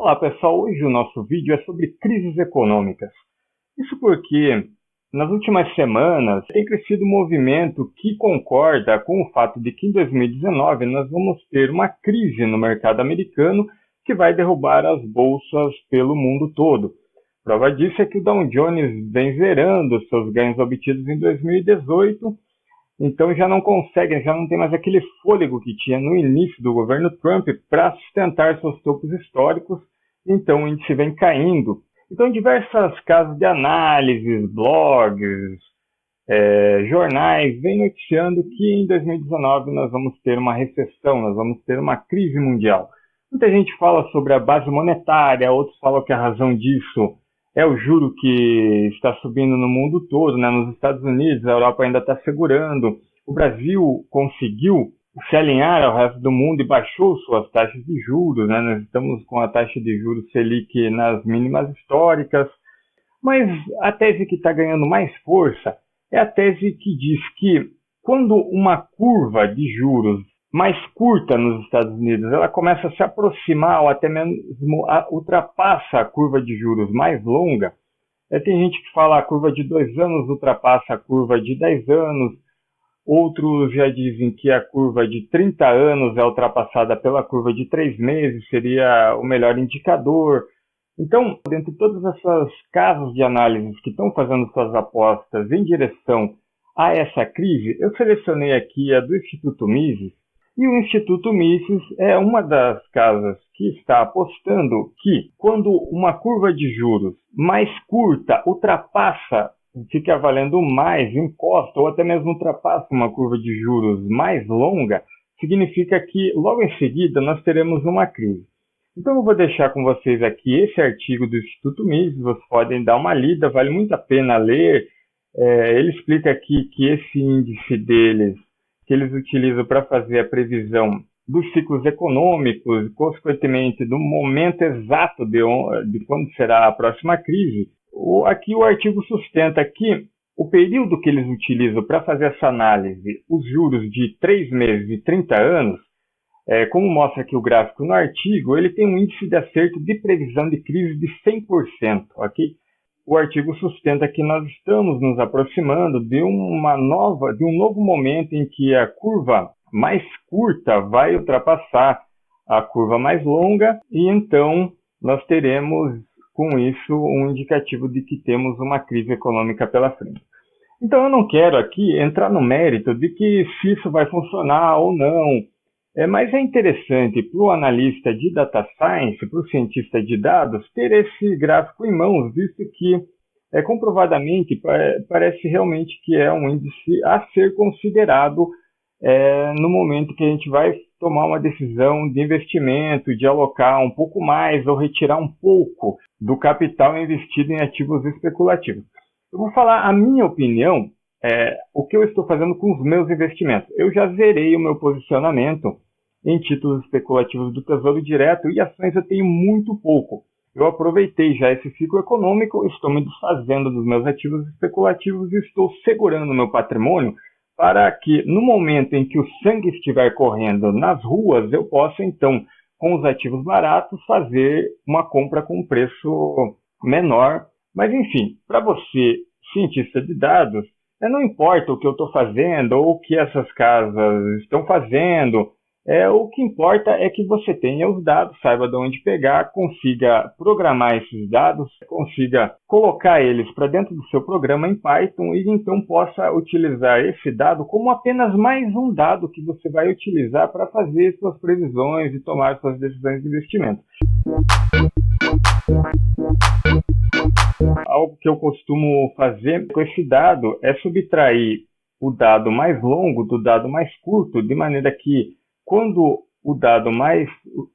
Olá pessoal, hoje o nosso vídeo é sobre crises econômicas. Isso porque nas últimas semanas tem crescido um movimento que concorda com o fato de que em 2019 nós vamos ter uma crise no mercado americano que vai derrubar as bolsas pelo mundo todo. Prova disso é que o Dow Jones vem zerando seus ganhos obtidos em 2018, então já não tem mais aquele fôlego que tinha no início do governo Trump para sustentar seus topos históricos, então o índice vem caindo. Então diversas casas de análises, blogs, jornais vêm noticiando que em 2019 nós vamos ter uma recessão, nós vamos ter uma crise mundial. Muita gente fala sobre a base monetária, outros falam que a razão disso é o juro que está subindo no mundo todo, né? Nos Estados Unidos, a Europa ainda está segurando. O Brasil conseguiu se alinhar ao resto do mundo e baixou suas taxas de juros, né? Nós estamos com a taxa de juros Selic nas mínimas históricas. Mas a tese que está ganhando mais força é a tese que diz que quando uma curva de juros mais curta nos Estados Unidos, ela começa a se aproximar ou até mesmo ultrapassa a curva de juros mais longa. Tem gente que fala a curva de 2 anos ultrapassa a curva de 10 anos, outros já dizem que a curva de 30 anos é ultrapassada pela curva de 3 meses, seria o melhor indicador. Então, dentre todas essas casas de análise que estão fazendo suas apostas em direção a essa crise, eu selecionei aqui a do Instituto Mises. E o Instituto Mises é uma das casas que está apostando que quando uma curva de juros mais curta fica valendo mais, encosta ou até mesmo ultrapassa uma curva de juros mais longa, significa que logo em seguida nós teremos uma crise. Então eu vou deixar com vocês aqui esse artigo do Instituto Mises, vocês podem dar uma lida, vale muito a pena ler. Ele explica aqui que esse índice deles, que eles utilizam para fazer a previsão dos ciclos econômicos, consequentemente do momento exato de quando será a próxima crise. Aqui o artigo sustenta que o período que eles utilizam para fazer essa análise, os juros de 3 meses e 30 anos, como mostra aqui o gráfico no artigo, ele tem um índice de acerto de previsão de crise de 100%, ok? O artigo sustenta que nós estamos nos aproximando de um novo momento em que a curva mais curta vai ultrapassar a curva mais longa e então nós teremos com isso um indicativo de que temos uma crise econômica pela frente. Então eu não quero aqui entrar no mérito de que se isso vai funcionar ou não, mas é interessante para o analista de data science, para o cientista de dados, ter esse gráfico em mãos, visto que comprovadamente parece realmente que é um índice a ser considerado no momento que a gente vai tomar uma decisão de investimento, de alocar um pouco mais ou retirar um pouco do capital investido em ativos especulativos. Eu vou falar a minha opinião, o que eu estou fazendo com os meus investimentos. Eu já zerei o meu posicionamento em títulos especulativos do Tesouro Direto e ações eu tenho muito pouco. Eu aproveitei já esse ciclo econômico, estou me desfazendo dos meus ativos especulativos e estou segurando o meu patrimônio para que no momento em que o sangue estiver correndo nas ruas, eu possa então, com os ativos baratos, fazer uma compra com um preço menor. Mas enfim, para você, cientista de dados, não importa o que eu estou fazendo ou o que essas casas estão fazendo, o que importa é que você tenha os dados, saiba de onde pegar, consiga programar esses dados, consiga colocar eles para dentro do seu programa em Python e então possa utilizar esse dado como apenas mais um dado que você vai utilizar para fazer suas previsões e tomar suas decisões de investimento. Algo que eu costumo fazer com esse dado é subtrair o dado mais longo do dado mais curto, de maneira que quando o dado mais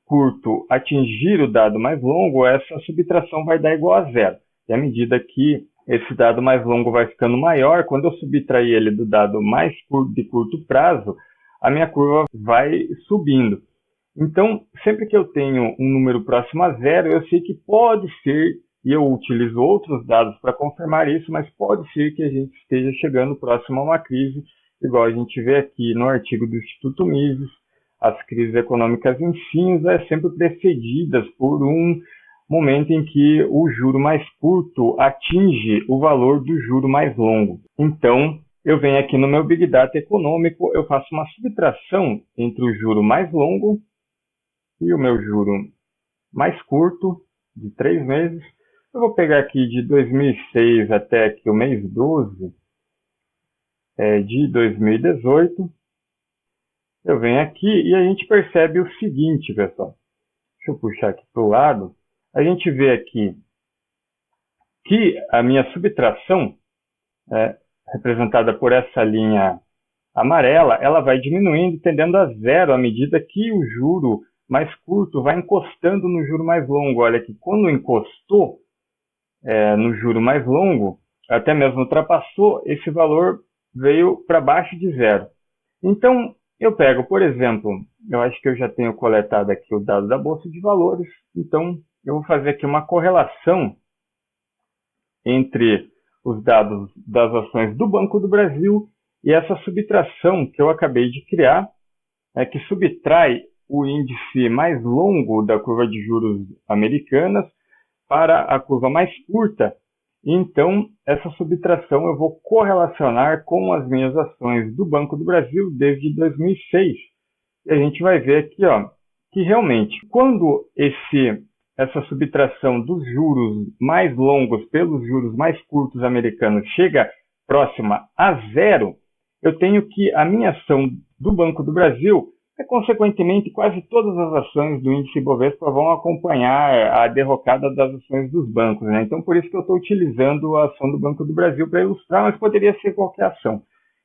curto atingir o dado mais longo, essa subtração vai dar igual a zero. E à medida que esse dado mais longo vai ficando maior, quando eu subtrair ele do dado mais curto de curto prazo, a minha curva vai subindo. Então, sempre que eu tenho um número próximo a zero, eu sei que pode ser, e eu utilizo outros dados para confirmar isso, mas pode ser que a gente esteja chegando próximo a uma crise, igual a gente vê aqui no artigo do Instituto Mises. As crises econômicas em cinza sempre precedidas por um momento em que o juro mais curto atinge o valor do juro mais longo. Então, eu venho aqui no meu Big Data econômico, eu faço uma subtração entre o juro mais longo e o meu juro mais curto, de 3 meses. Eu vou pegar aqui de 2006 até aqui o mês 12 de 2018. Eu venho aqui e a gente percebe o seguinte, pessoal. Deixa eu puxar aqui para o lado. A gente vê aqui que a minha subtração, representada por essa linha amarela, ela vai diminuindo, tendendo a zero à medida que o juro mais curto vai encostando no juro mais longo. Olha que quando encostou no juro mais longo, até mesmo ultrapassou, esse valor veio para baixo de zero. Então, eu pego, por exemplo, eu acho que eu já tenho coletado aqui o dado da Bolsa de Valores, então eu vou fazer aqui uma correlação entre os dados das ações do Banco do Brasil e essa subtração que eu acabei de criar, que subtrai o índice mais longo da curva de juros americanas para a curva mais curta. Então, essa subtração eu vou correlacionar com as minhas ações do Banco do Brasil desde 2006. E a gente vai ver aqui, que realmente, quando essa subtração dos juros mais longos pelos juros mais curtos americanos chega próxima a zero, eu tenho que a minha ação do Banco do Brasil, consequentemente, quase todas as ações do índice Bovespa vão acompanhar a derrocada das ações dos bancos, né? Então, por isso que eu estou utilizando a ação do Banco do Brasil para ilustrar, mas poderia ser qualquer ação.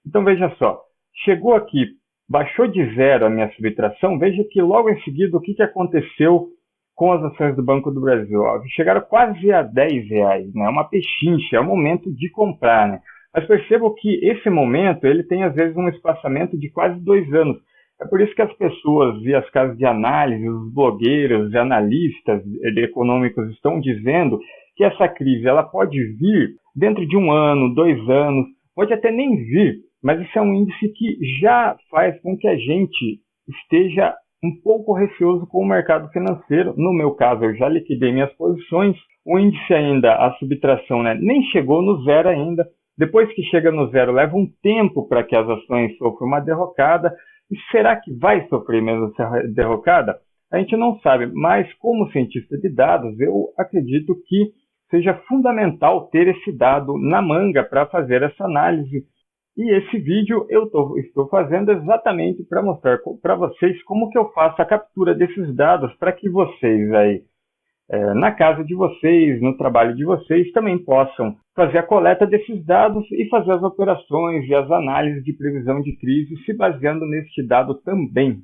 Então, veja só, chegou aqui, baixou de zero a minha subtração, veja que logo em seguida o que aconteceu com as ações do Banco do Brasil. Chegaram quase a R$10, né? Uma pechincha, é o momento de comprar, né? Mas percebam que esse momento ele tem às vezes um espaçamento de quase 2 anos. É por isso que as pessoas e as casas de análise, os blogueiros e analistas econômicos estão dizendo que essa crise ela pode vir dentro de 1 ano, 2 anos, pode até nem vir, mas isso é um índice que já faz com que a gente esteja um pouco receoso com o mercado financeiro. No meu caso, eu já liquidei minhas posições, o índice ainda, a subtração, né, nem chegou no zero ainda. Depois que chega no zero, leva um tempo para que as ações sofram uma derrocada. E será que vai sofrer mesmo essa derrocada? A gente não sabe, mas como cientista de dados, eu acredito que seja fundamental ter esse dado na manga para fazer essa análise. E esse vídeo eu estou fazendo exatamente para mostrar para vocês como que eu faço a captura desses dados para que vocês aí, na casa de vocês, no trabalho de vocês, também possam fazer a coleta desses dados e fazer as operações e as análises de previsão de crise se baseando neste dado também.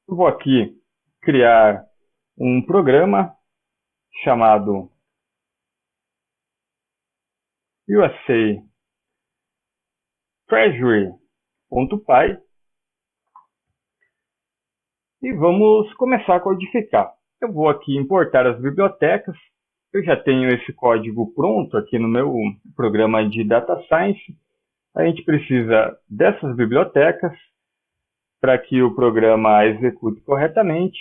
Eu vou aqui criar um programa chamado USA Treasury.py e vamos começar a codificar. Eu vou aqui importar as bibliotecas. Eu já tenho esse código pronto aqui no meu programa de Data Science. A gente precisa dessas bibliotecas para que o programa execute corretamente.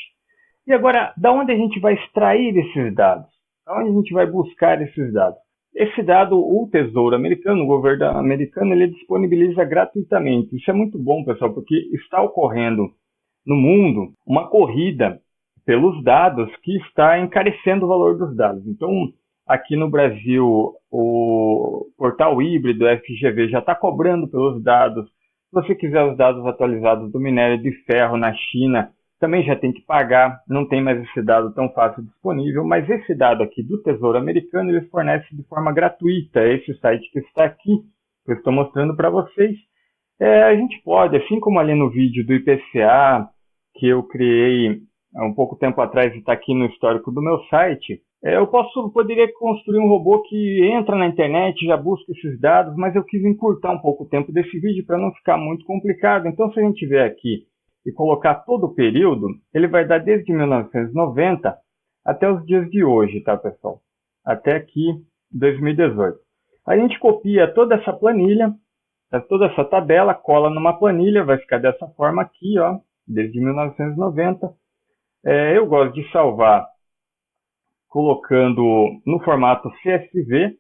E agora, da onde a gente vai extrair esses dados? Da onde a gente vai buscar esses dados? Esse dado, o Tesouro Americano, o governo americano, ele disponibiliza gratuitamente. Isso é muito bom, pessoal, porque está ocorrendo no mundo uma corrida pelos dados que está encarecendo o valor dos dados. Então, aqui no Brasil, o portal híbrido FGV já está cobrando pelos dados. Se você quiser os dados atualizados do minério de ferro na China, também já tem que pagar, não tem mais esse dado tão fácil disponível, mas esse dado aqui do Tesouro Americano, ele fornece de forma gratuita. Esse site que está aqui, que eu estou mostrando para vocês, a gente pode, assim como ali no vídeo do IPCA, que eu criei há um pouco tempo atrás e está aqui no histórico do meu site, eu poderia construir um robô que entra na internet, já busca esses dados, mas eu quis encurtar um pouco o tempo desse vídeo para não ficar muito complicado. Então, se a gente vier aqui e colocar todo o período, ele vai dar desde 1990 até os dias de hoje, tá, pessoal? Até aqui, 2018. A gente copia toda essa planilha, toda essa tabela, cola numa planilha, vai ficar dessa forma aqui, ó, desde 1990. Eu gosto de salvar colocando no formato CSV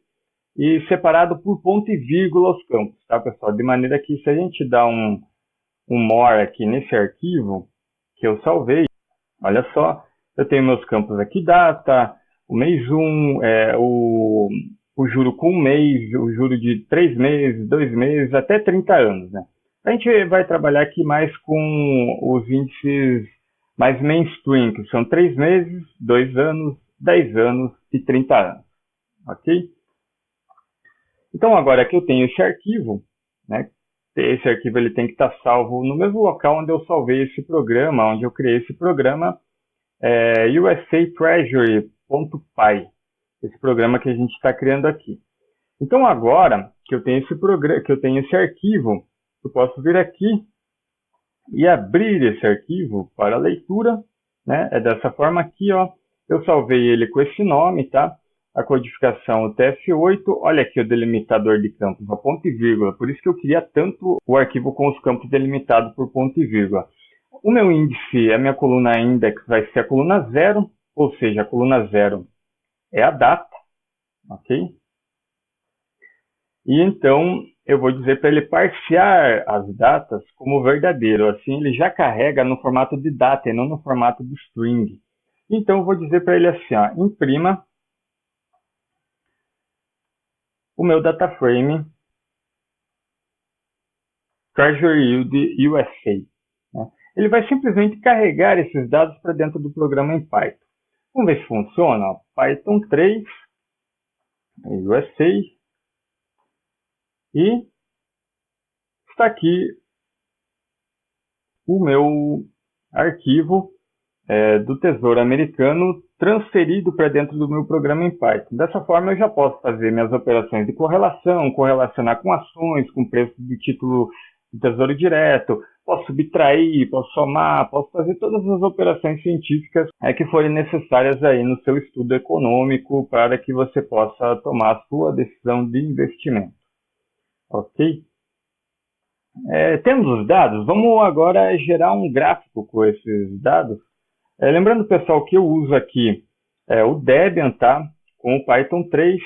e separado por ponto e vírgula os campos, tá, pessoal? De maneira que se a gente dá um more aqui nesse arquivo que eu salvei, olha só, eu tenho meus campos aqui, data, o mês 1, o juro com um mês, o juro de 3 meses, 2 meses, até 30 anos, né? A gente vai trabalhar aqui mais com os índices mais mainstream, que são 3 meses, 2 anos, 10 anos e 30 anos, ok? Então agora que eu tenho esse arquivo, né? Esse arquivo ele tem que estar salvo no mesmo local onde eu salvei esse programa, onde eu criei esse programa, usatreasury.py, esse programa que a gente está criando aqui. Então agora que eu tenho esse programa, que eu tenho esse arquivo, eu posso vir aqui e abrir esse arquivo para leitura, né? É dessa forma aqui, ó. Eu salvei ele com esse nome, tá? A codificação o TF8, olha aqui o delimitador de campos, a ponto e vírgula, por isso que eu queria tanto o arquivo com os campos delimitados por ponto e vírgula. O meu índice, a minha coluna index vai ser a coluna 0, ou seja, a coluna 0 é a data, ok? E então eu vou dizer para ele parsear as datas como verdadeiro, assim ele já carrega no formato de data e não no formato de string. Então eu vou dizer para ele assim, ó, imprima o meu data frame Treasury Yield USA. Né? Ele vai simplesmente carregar esses dados para dentro do programa em Python. Vamos ver se funciona. Ó. Python 3, USA, e está aqui o meu arquivo do Tesouro Americano transferido para dentro do meu programa em Python. Dessa forma eu já posso fazer minhas operações de correlação, correlacionar com ações, com preço do título do Tesouro Direto, posso subtrair, posso somar, posso fazer todas as operações científicas que forem necessárias aí no seu estudo econômico para que você possa tomar a sua decisão de investimento. Ok? Temos os dados, vamos agora gerar um gráfico com esses dados. Lembrando, pessoal, que eu uso aqui o Debian, tá? Com o Python 3.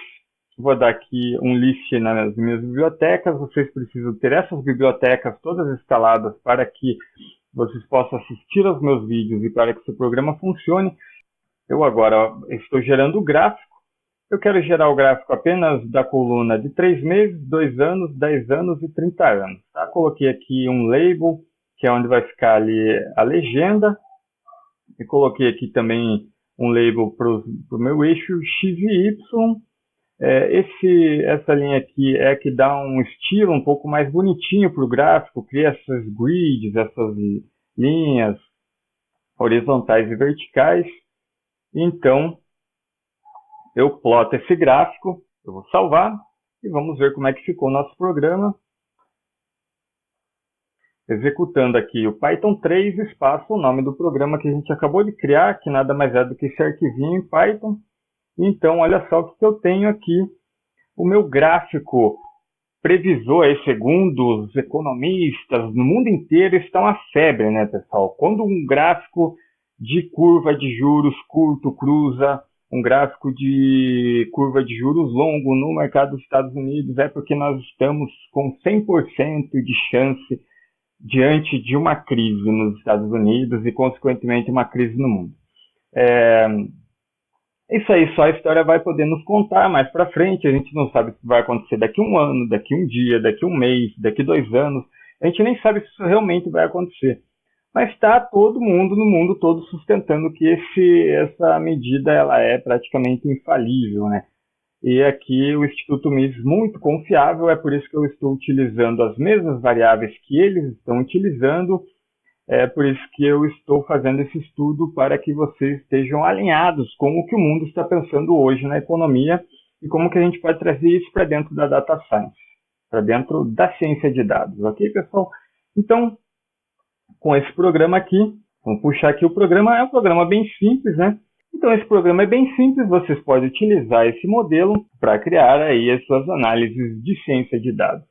Vou dar aqui um list nas minhas bibliotecas. Vocês precisam ter essas bibliotecas todas instaladas para que vocês possam assistir aos meus vídeos e para que o seu programa funcione. Eu agora estou gerando o gráfico. Eu quero gerar o gráfico apenas da coluna de 3 meses, 2 anos, 10 anos e 30 anos. Tá? Coloquei aqui um label, que é onde vai ficar ali a legenda. E coloquei aqui também um label para o meu eixo X e Y. Essa linha aqui é que dá um estilo um pouco mais bonitinho para o gráfico. Cria essas grids, essas linhas horizontais e verticais. Então, eu ploto esse gráfico, eu vou salvar e vamos ver como é que ficou o nosso programa. Executando aqui o Python 3, espaço, o nome do programa que a gente acabou de criar, que nada mais é do que esse arquivinho em Python. Então, olha só o que eu tenho aqui. O meu gráfico previsor, aí, segundo os economistas no mundo inteiro, está uma febre, né, pessoal? Quando um gráfico de curva de juros curto cruza um gráfico de curva de juros longo no mercado dos Estados Unidos, é porque nós estamos com 100% de chance diante de uma crise nos Estados Unidos e, consequentemente, uma crise no mundo. Isso aí só a história vai poder nos contar mais para frente. A gente não sabe se vai acontecer daqui um ano, daqui um dia, daqui um mês, daqui 2 anos. A gente nem sabe se isso realmente vai acontecer. Mas está todo mundo no mundo todo sustentando que essa medida ela é praticamente infalível, né? E aqui o Instituto Mises, muito confiável, é por isso que eu estou utilizando as mesmas variáveis que eles estão utilizando, é por isso que eu estou fazendo esse estudo para que vocês estejam alinhados com o que o mundo está pensando hoje na economia e como que a gente pode trazer isso para dentro da Data Science, para dentro da ciência de dados, ok, pessoal? Então, com esse programa aqui, vamos puxar aqui o programa, é um programa bem simples, né? Então, esse programa é bem simples, vocês podem utilizar esse modelo para criar aí as suas análises de ciência de dados.